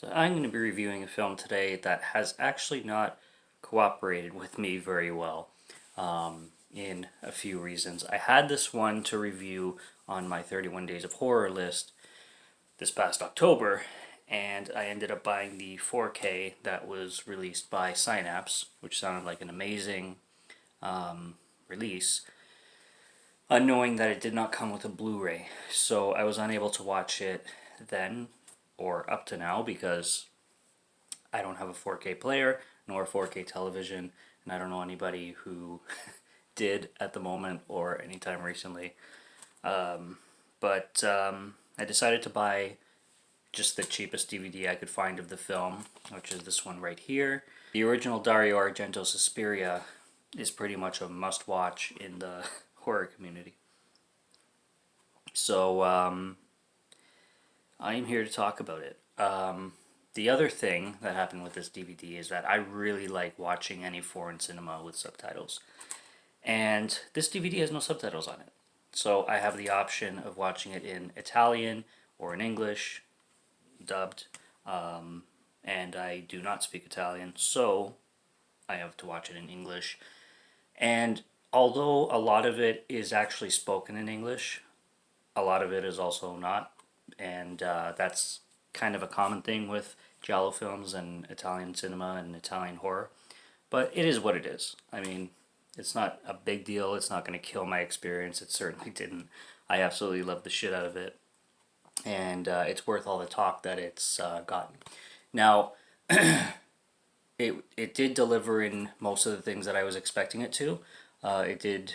So I'm going to be reviewing a film today that has actually not cooperated with me very well in a few reasons. I had this one to review on my 31 Days of Horror list this past October, and I ended up buying the 4K that was released by Synapse, which sounded like an amazing release, unknowing that it did not come with a Blu-ray. So I was unable to watch it then or up to now because I don't have a 4K player nor a 4K television, and I don't know anybody who did at the moment or anytime recently. But I decided to buy just the cheapest DVD I could find of the film, which is this one right here. The original Dario Argento Suspiria is pretty much a must-watch in the horror community. So I am here to talk about it. The other thing that happened with this DVD is that I really like watching any foreign cinema with subtitles. And this DVD has no subtitles on it. So I have the option of watching it in Italian or in English, dubbed. And I do not speak Italian, so I have to watch it in English. And although a lot of it is actually spoken in English, a lot of it is also not. And that's kind of a common thing with giallo films and Italian cinema and Italian horror. But it is what it is. I mean, it's not a big deal. It's not going to kill my experience. It certainly didn't. I absolutely love the shit out of it. And it's worth all the talk that it's gotten. Now, it did deliver in most of the things that I was expecting it to. It did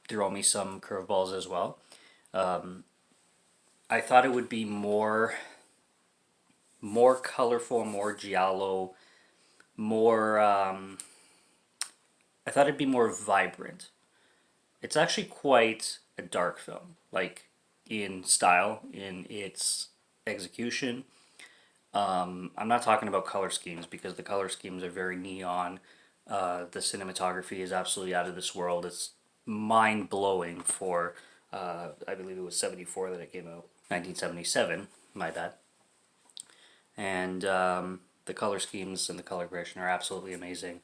throw me some curveballs as well. I thought it would be more colorful, more giallo, more. I thought it'd be more vibrant. It's actually quite a dark film, like in style, in its execution. I'm not talking about color schemes because the color schemes are very neon. The cinematography is absolutely out of this world. It's mind blowing for. I believe it was 74 that it came out. 1977, my bad. And the color schemes and the color correction are absolutely amazing.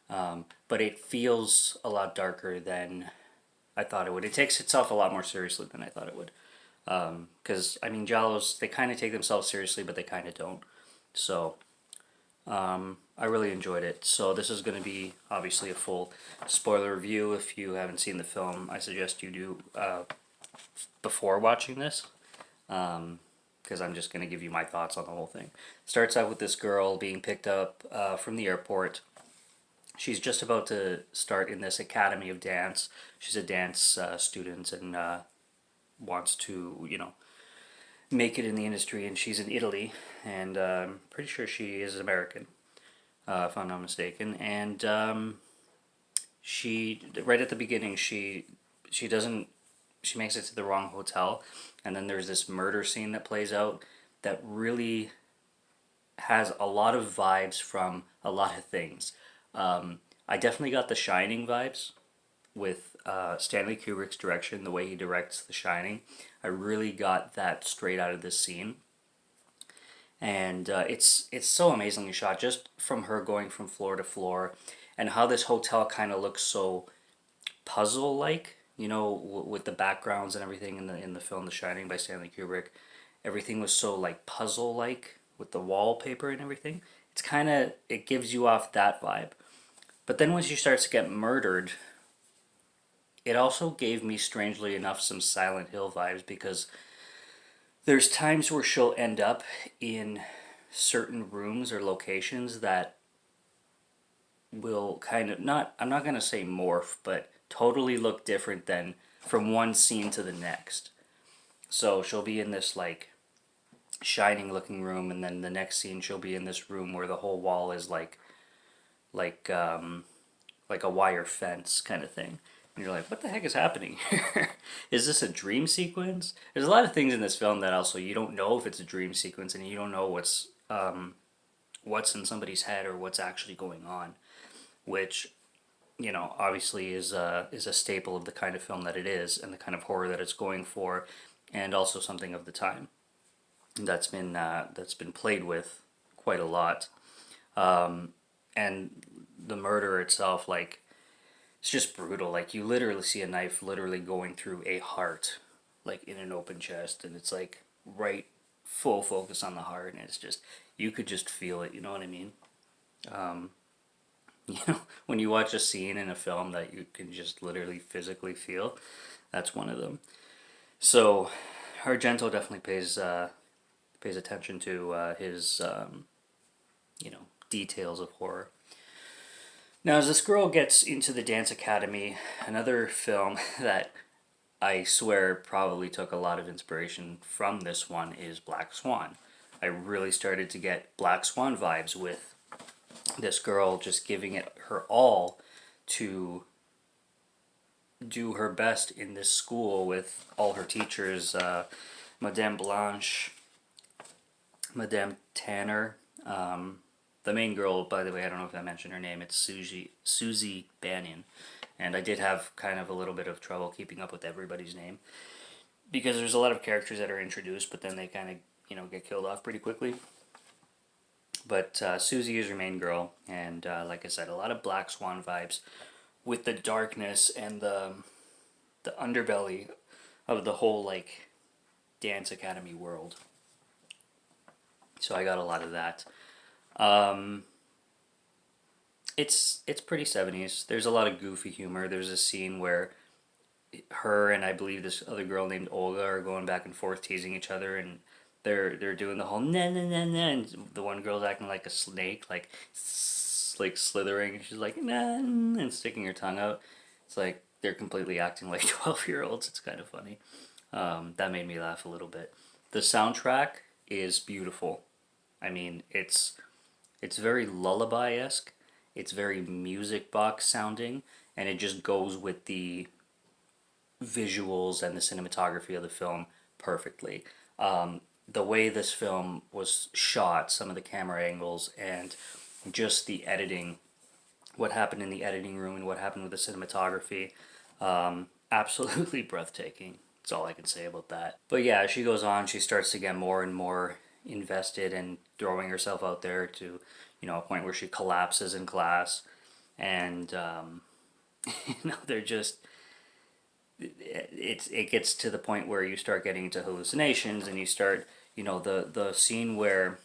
But it feels a lot darker than I thought it would. It takes itself a lot more seriously than I thought it would. Because, I mean, Giallos, they kind of take themselves seriously, but they kind of don't. So, I really enjoyed it. So this is going to be, obviously, a full spoiler review. If you haven't seen the film, I suggest you do before watching this. Because I'm just going to give you my thoughts on the whole thing. Starts out with this girl being picked up from the airport. She's just about to start in this academy of dance. She's a dance student and wants to, make it in the industry. And she's in Italy, and I'm pretty sure she is American, if I'm not mistaken. And she, right at the beginning, she makes it to the wrong hotel, and then there's this murder scene that plays out that really has a lot of vibes from a lot of things. I definitely got the Shining vibes with Stanley Kubrick's direction, the way he directs The Shining. I really got that straight out of this scene. And it's so amazingly shot, just from her going from floor to floor, and how this hotel kind of looks so puzzle-like, with the backgrounds and everything in the film The Shining by Stanley Kubrick. Everything was so like puzzle-like with the wallpaper and everything. It gives you off that vibe. But then when she starts to get murdered, it also gave me, strangely enough, some Silent Hill vibes, because there's times where she'll end up in certain rooms or locations that will kind of I'm not going to say morph, but totally look different than from one scene to the next. So she'll be in this like shining looking room, and then the next scene she'll be in this room where the whole wall is like a wire fence kind of thing. And you're like, what the heck is happening here? Is this a dream sequence? There's a lot of things in this film that also you don't know if it's a dream sequence, and you don't know what's in somebody's head or what's actually going on, which obviously is a staple of the kind of film that it is and the kind of horror that it's going for, and also something of the time that's been played with quite a lot. And the murder itself, like, it's just brutal. Like, you literally see a knife literally going through a heart, like in an open chest, and it's like right full focus on the heart, and it's just, you could just feel it. You know what I mean? Um, you know, when you watch a scene in a film that you can just literally physically feel, that's one of them. So, Argento definitely pays attention to his you know, details of horror. Now, as this girl gets into the dance academy, another film that I swear probably took a lot of inspiration from this one is Black Swan. I really started to get Black Swan vibes with this girl just giving it her all to do her best in this school with all her teachers, Madame Blanche, Madame Tanner. The main girl, by the way, I don't know if I mentioned her name. It's Susie Bannion, and I did have kind of a little bit of trouble keeping up with everybody's name because there's a lot of characters that are introduced, but then they kind of get killed off pretty quickly. But Susie is her main girl, and like I said, a lot of Black Swan vibes with the darkness and the underbelly of the whole like dance academy world. So I got a lot of that. Um, it's pretty 70s. There's a lot of goofy humor. There's a scene where her and I believe this other girl named Olga are going back and forth teasing each other, and they're doing the whole na na na na, and the one girl's acting like a snake, like slithering, and she's like na and sticking her tongue out. It's like they're completely acting like 12-year-olds. It's kind of funny. That made me laugh a little bit. The soundtrack is beautiful. I mean, it's very lullaby-esque. It's very music box sounding, and it just goes with the visuals and the cinematography of the film perfectly. The way this film was shot, some of the camera angles, and just the editing, what happened in the editing room and what happened with the cinematography, absolutely breathtaking. That's all I can say about that. But yeah, as she goes on, she starts to get more and more invested and throwing herself out there to, a point where she collapses in class, and they're just it gets to the point where you start getting into hallucinations, and you start, the scene where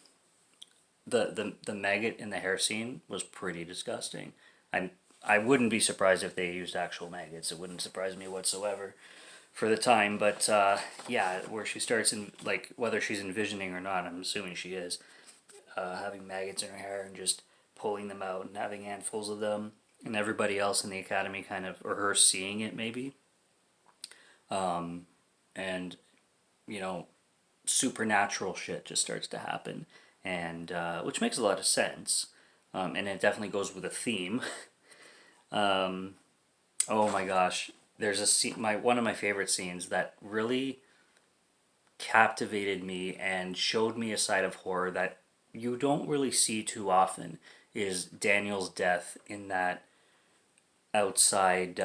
the maggot in the hair scene was pretty disgusting. I wouldn't be surprised if they used actual maggots. It wouldn't surprise me whatsoever for the time. But yeah, where she starts in, like, whether she's envisioning or not, I'm assuming she is, having maggots in her hair and just pulling them out and having handfuls of them, and everybody else in the academy kind of, or her seeing it maybe, and you know supernatural shit just starts to happen, and which makes a lot of sense, and it definitely goes with a theme. um, oh my gosh, there's a scene, one of my favorite scenes that really captivated me and showed me a side of horror that you don't really see too often, is Daniel's death in that outside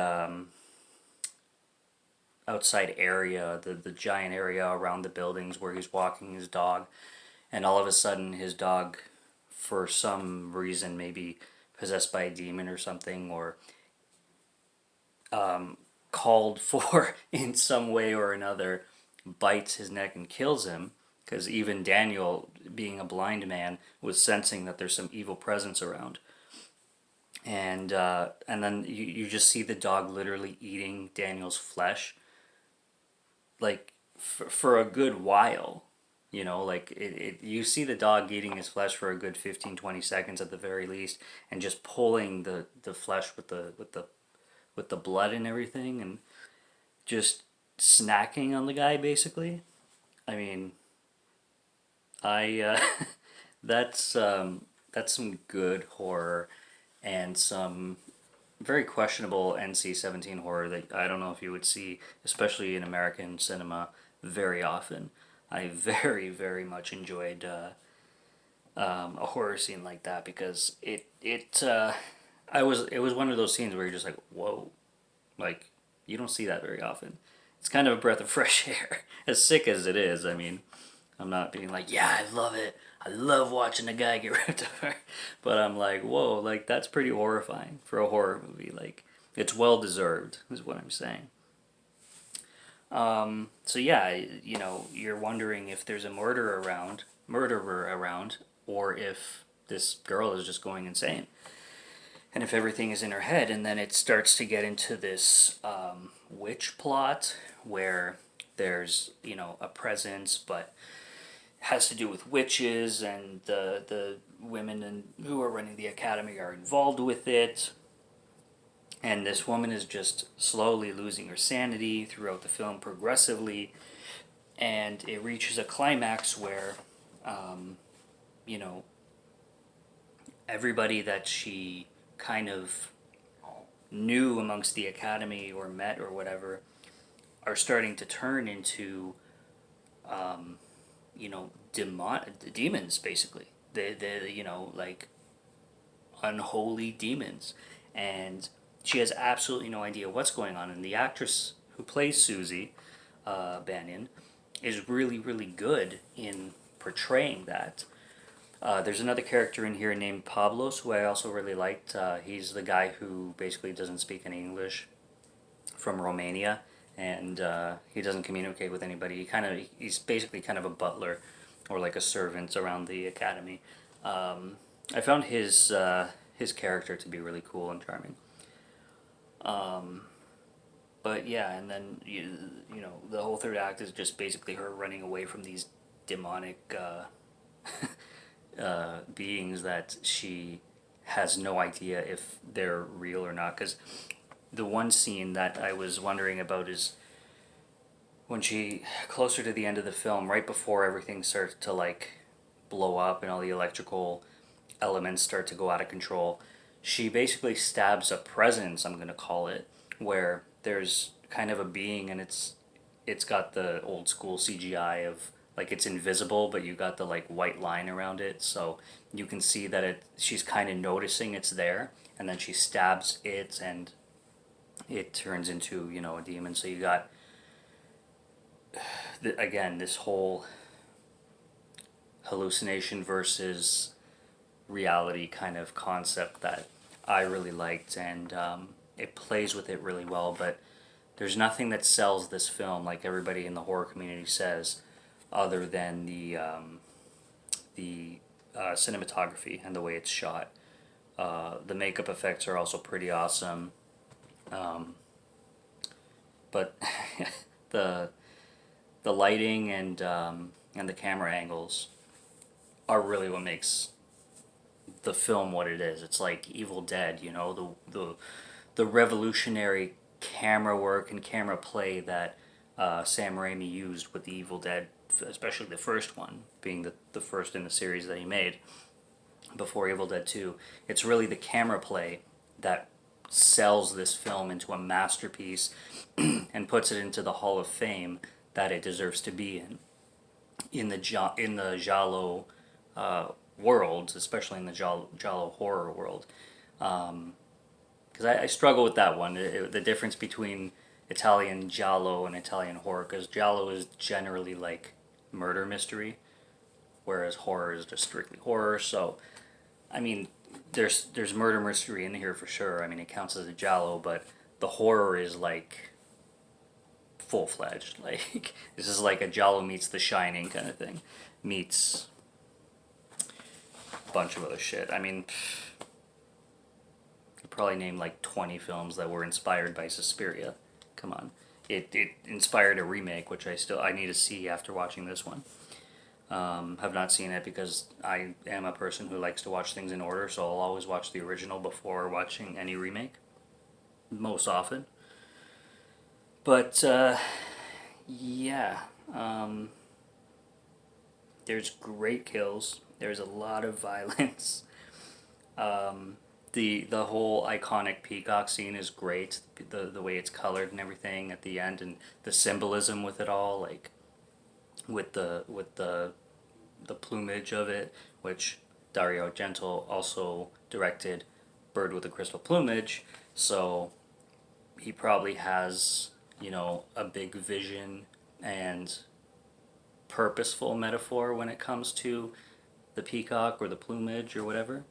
outside area, the giant area around the buildings where he's walking his dog, and all of a sudden his dog, for some reason, maybe possessed by a demon or something, or called for in some way or another, bites his neck and kills him. Because even Daniel, being a blind man, was sensing that there's some evil presence around, and then you just see the dog literally eating Daniel's flesh, like for a good while. Like you see the dog eating his flesh for a good 15-20 seconds at the very least, and just pulling the flesh with the blood and everything, and just snacking on the guy basically. I mean, I that's some good horror, and some very questionable NC-17 horror that I don't know if you would see, especially in American cinema, very often. I very, very much enjoyed a horror scene like that, because it was one of those scenes where you're just like, whoa, like, you don't see that very often. It's kind of a breath of fresh air, as sick as it is. I mean, I'm not being like, yeah, I love it. I love watching a guy get ripped apart. But I'm like, whoa, like that's pretty horrifying for a horror movie. Like it's well deserved, is what I'm saying. So yeah, you're wondering if there's a murderer around, or if this girl is just going insane, and if everything is in her head. And then it starts to get into this witch plot where there's a presence, but has to do with witches, and the women who are running the academy are involved with it. And this woman is just slowly losing her sanity throughout the film, progressively, and it reaches a climax where, um, you know, everybody that she kind of knew amongst the academy or met or whatever are starting to turn into, um, demons, basically. They, like unholy demons. And she has absolutely no idea what's going on. And the actress who plays Susie Banyan is really, really good in portraying that. There's another character in here named Pablos, who I also really liked. He's the guy who basically doesn't speak any English, from Romania, and he doesn't communicate with anybody. He's basically kind of a butler or like a servant around the academy. I found his character to be really cool and charming. Um, but yeah, and then the whole third act is just basically her running away from these demonic beings that she has no idea if they're real or not. Because the one scene that I was wondering about is when she, closer to the end of the film, right before everything starts to like blow up and all the electrical elements start to go out of control, she basically stabs a presence, I'm gonna call it, where there's kind of a being, and it's got the old school CGI of like it's invisible, but you got the like white line around it, so you can see that she's kind of noticing it's there, and then she stabs it, and it turns into a demon. So you got again this whole hallucination versus reality kind of concept that I really liked, and it plays with it really well. But there's nothing that sells this film, like everybody in the horror community says, other than the cinematography and the way it's shot. The makeup effects are also pretty awesome, um, but the the lighting and the camera angles are really what makes the film what it is. It's like Evil Dead, the revolutionary camera work and camera play that Sam Raimi used with the Evil Dead, especially the first one, being the first in the series that he made before Evil Dead 2. It's really the camera play that sells this film into a masterpiece and puts it into the Hall of Fame that it deserves to be in the giallo world, especially in the giallo horror world. Because I struggle with that one, the difference between Italian giallo and Italian horror, because giallo is generally like murder mystery, whereas horror is just strictly horror. So, I mean, there's murder mystery in here for sure. I mean, it counts as a giallo, but the horror is like full fledged. Like this is like a giallo meets The Shining kind of thing, meets a bunch of other shit. I mean, I could probably name like 20 films that were inspired by Suspiria. Come on. It inspired a remake, which I need to see after watching this one. Have not seen it because I am a person who likes to watch things in order, so I'll always watch the original before watching any remake, most often. But yeah, um, there's great kills. There's a lot of violence. The whole iconic peacock scene is great. The way it's colored and everything at the end, and the symbolism with it all, like with the plumage of it, which Dario Argento also directed Bird with a Crystal Plumage, so he probably has, a big vision and purposeful metaphor when it comes to the peacock or the plumage or whatever.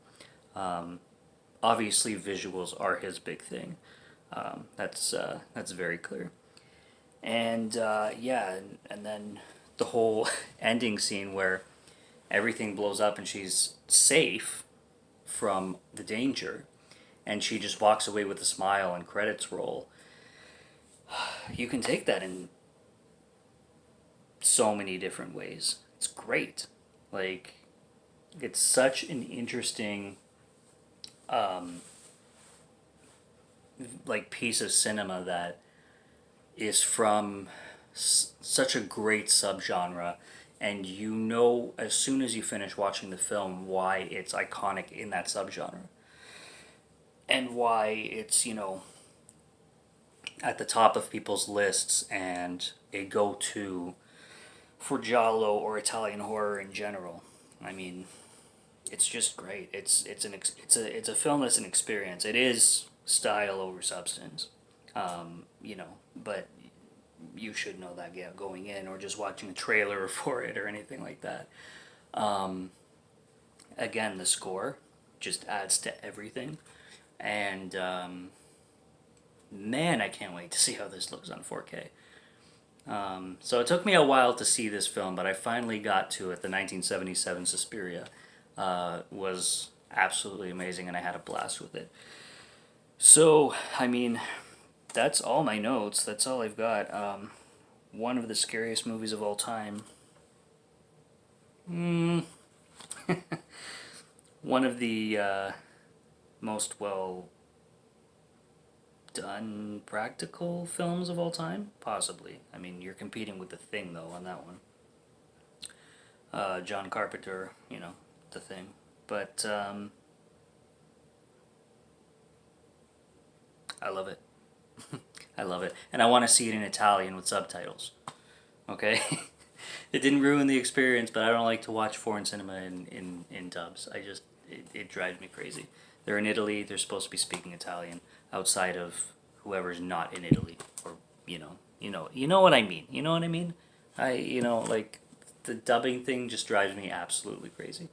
Obviously, visuals are his big thing. That's very clear. And yeah, and then the whole ending scene where everything blows up and she's safe from the danger, and she just walks away with a smile and credits roll. You can take that in so many different ways. It's great. Like, it's such an interesting um, like piece of cinema that is from such a great subgenre, and you know as soon as you finish watching the film why it's iconic in that subgenre and why it's, at the top of people's lists and a go-to for giallo or Italian horror in general. I mean, it's just great. It's a film that's an experience. It is style over substance, but you should know that, yeah, going in or just watching a trailer for it or anything like that. Um, Again, the score just adds to everything, and man, I can't wait to see how this looks on 4K. So it took me a while to see this film, but I finally got to it. The 1977 Suspiria was absolutely amazing, and I had a blast with it. So, I mean, that's all my notes. That's all I've got. One of the scariest movies of all time. Mm. One of the most well done practical films of all time? Possibly. I mean, you're competing with The Thing, though, on that one. John Carpenter, The Thing. But I love it. I love it. And I want to see it in Italian with subtitles. Okay? It didn't ruin the experience, but I don't like to watch foreign cinema in dubs. It drives me crazy. They're in Italy, they're supposed to be speaking Italian outside of whoever's not in Italy. Or, you know what I mean. You know what I mean? Like, the dubbing thing just drives me absolutely crazy.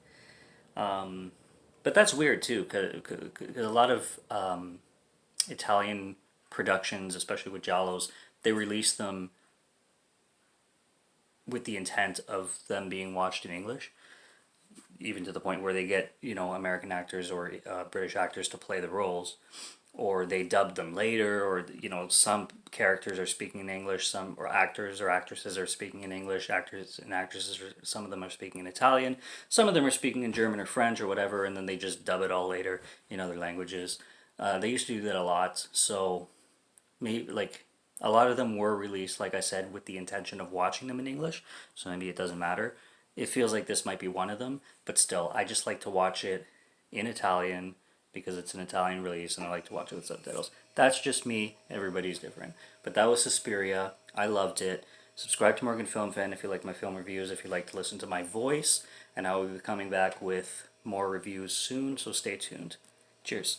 But that's weird, too, because a lot of Italian productions, especially with giallos, they release them with the intent of them being watched in English, even to the point where they get, American actors or British actors to play the roles, or they dub them later, or, some characters are speaking in English, some or actors or actresses are speaking in English, actors and actresses, some of them are speaking in Italian, some of them are speaking in German or French or whatever, and then they just dub it all later in other languages. They used to do that a lot, so maybe, like, a lot of them were released, like I said, with the intention of watching them in English, so maybe it doesn't matter. It feels like this might be one of them, but still, I just like to watch it in Italian because it's an Italian release and I like to watch it with subtitles. That's just me, everybody's different. But that was Suspiria. I loved it. Subscribe to Morgan Film Fan if you like my film reviews, if you like to listen to my voice, and I will be coming back with more reviews soon, so stay tuned. Cheers.